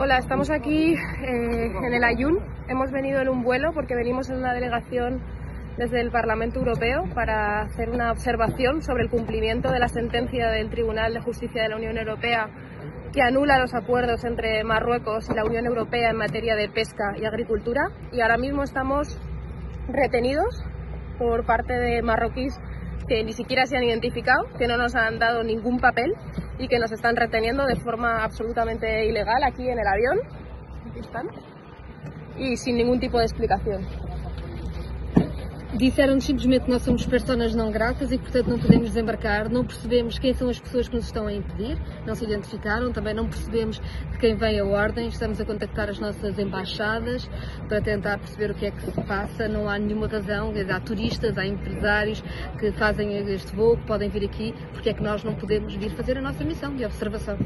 Hola, estamos aquí en el Ayun. Hemos venido en un vuelo porque venimos en una delegación desde el Parlamento Europeo para hacer una observación sobre el cumplimiento de la sentencia del Tribunal de Justicia de la Unión Europea que anula los acuerdos entre Marruecos y la Unión Europea en materia de pesca y agricultura. Y ahora mismo estamos retenidos por parte de marroquíes que ni siquiera se han identificado, que no nos han dado ningún papel y que nos están reteniendo de forma absolutamente ilegal aquí en el avión. Aquí están. Y sin ningún tipo de explicación. Disseram-nos simplesmente que nós somos personas não gratas e que, portanto, não podemos desembarcar. Não percebemos quem são as pessoas que nos estão a impedir, não se identificaram, também não percebemos de quem vem a ordem. Estamos a contactar as nossas embaixadas para tentar perceber o que é que se passa. Não há nenhuma razão, há turistas, há empresários que fazem este voo, que podem vir aqui, porque é que nós não podemos vir fazer a nossa missão de observação.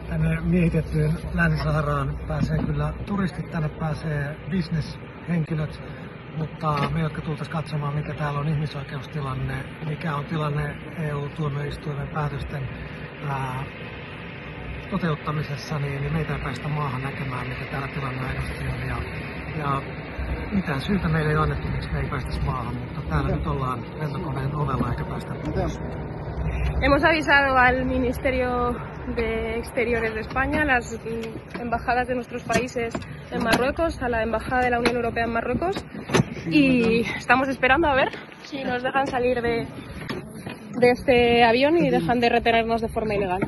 Tänne miehitettyyn Länsi-Saharaan pääsee kyllä turistit, tänne pääsee bisneshenkilöt, mutta me, jotka tultaisiin katsomaan, mikä täällä on ihmisoikeustilanne, mikä on tilanne EU-tuomioistuimen päätösten toteuttamisessa, niin meitä ei päästä maahan näkemään, mikä täällä tilanne aidosti on. Ja mitään syytä meille ei annettu, miksi me ei päästäisi maahan, mutta täällä nyt ollaan lentokoneen ovella eikä päästä pois. Hemos avisado al Ministerio de Exteriores de España, las embajadas de nuestros países en Marruecos, a la Embajada de la Unión Europea en Marruecos, y estamos esperando a ver si nos dejan salir de este avión y dejan de retenernos de forma ilegal.